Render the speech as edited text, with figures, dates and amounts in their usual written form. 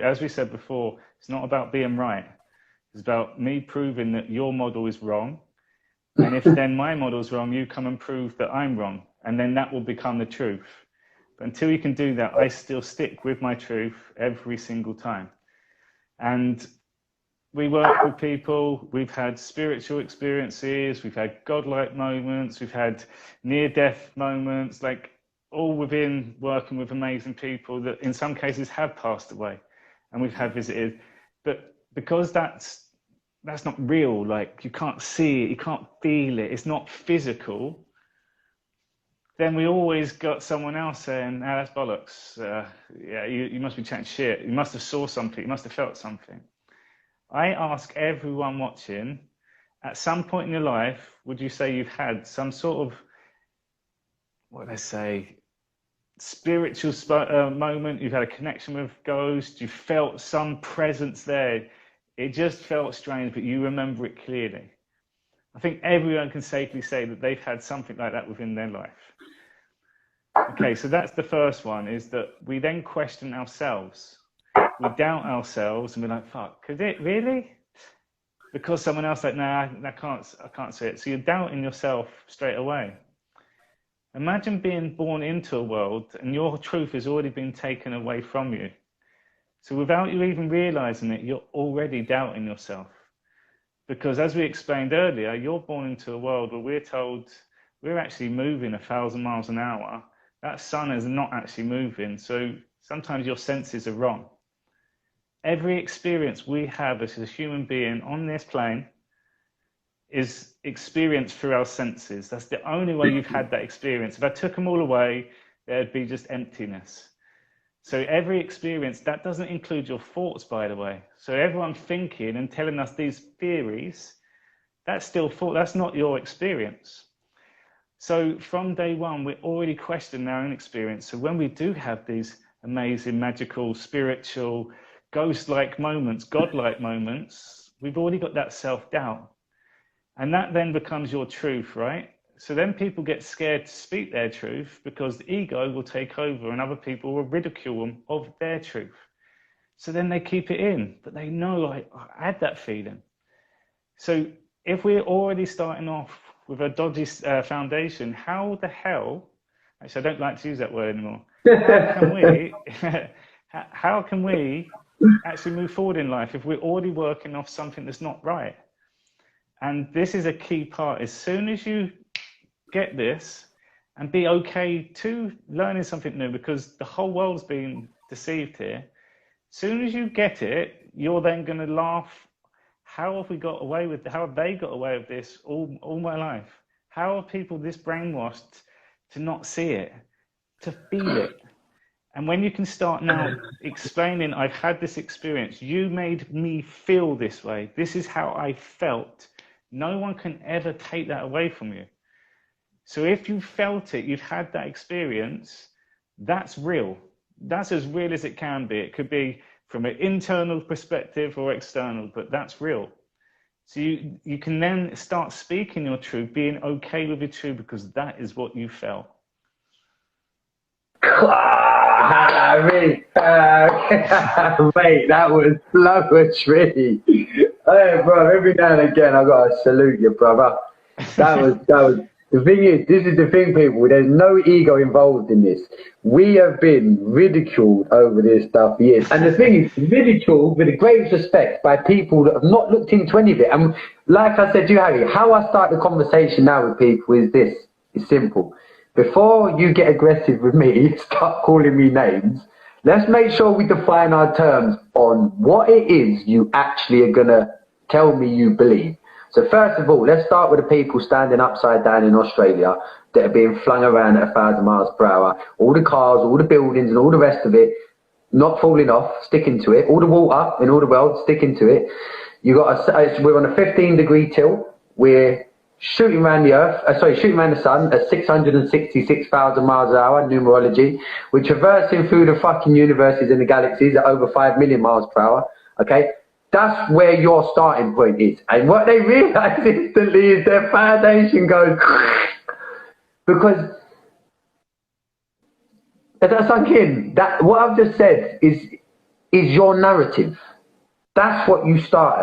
as we said before, it's not about being right. It's about me proving that your model is wrong. And if then my model is wrong, you come and prove that I'm wrong. And then that will become the truth. But until you can do that, I still stick with my truth every single time. And we work with people, we've had spiritual experiences, we've had godlike moments, we've had near-death moments, like all within working with amazing people that in some cases have passed away and we've had visited. But because that's not real, like you can't see it, you can't feel it, it's not physical, then we always got someone else saying, "Ah, that's bollocks. Yeah, you must be chatting shit. You must have saw something. You must have felt something." I ask everyone watching, at some point in your life, would you say you've had some sort of, what do I say, spiritual moment? You've had a connection with ghosts. You felt some presence there. It just felt strange, but you remember it clearly. I think everyone can safely say that they've had something like that within their life. Okay, so that's the first one, is that we then question ourselves. We doubt ourselves and we're like, fuck, could it really? Because someone else like, nah, I can't see it. So you're doubting yourself straight away. Imagine being born into a world and your truth has already been taken away from you. So without you even realizing it, you're already doubting yourself. Because as we explained earlier, you're born into a world where we're told we're actually moving 1,000 miles an hour. That sun is not actually moving. So sometimes your senses are wrong. Every experience we have as a human being on this plane is experienced through our senses. That's the only way you've had that experience. If I took them all away, there'd be just emptiness. So every experience, that doesn't include your thoughts, by the way. So everyone thinking and telling us these theories, that's still thought, that's not your experience. So from day one, we're already questioning our own experience. So when we do have these amazing, magical, spiritual, ghost-like moments, God-like moments, we've already got that self-doubt. And that then becomes your truth, right? So then people get scared to speak their truth because the ego will take over and other people will ridicule them of their truth. So then they keep it in, but they know I had that feeling. So if we're already starting off with a dodgy foundation, how the hell, actually I don't like to use that word anymore, how can we actually move forward in life if we're already working off something that's not right? And this is a key part. As soon as you get this and be okay to learning something new, because the whole world's been deceived here, as soon as you get it, you're then going to laugh. How have we got away with, how have they got away with this all my life? How are people this brainwashed to not see it, to feel it? And when you can start now explaining, I've had this experience, you made me feel this way, this is how I felt, no one can ever take that away from you. So if you felt it, you've had that experience, that's real. That's as real as it can be. It could be from an internal perspective or external, but that's real. So you can then start speaking your truth, being okay with your truth, because that is what you felt. Mate, that was poetry. Hey, bro, every now and again I gotta salute you, brother. That was. The thing is, this is the thing, people. There's no ego involved in this. We have been ridiculed over this stuff for years, and the thing is, ridiculed with the greatest respect by people that have not looked into any of it. And like I said to you, Harry, how I start the conversation now with people is this: it's simple. Before you get aggressive with me, start calling me names. Let's make sure we define our terms on what it is you actually are gonna tell me you believe. So first of all, let's start with the people standing upside down in Australia that are being flung around at 1,000 miles per hour. All the cars, all the buildings and all the rest of it, not falling off, sticking to it. All the water in all the world, sticking to it. We're on a 15-degree tilt. We're shooting around the Earth, shooting around the sun at 666,000 miles an hour, numerology. We're traversing through the fucking universes and the galaxies at over 5 million miles per hour, okay? That's where your starting point is. And what they realize instantly is their foundation goes because that sunk in. That what I've just said is is your narrative. That's what you started.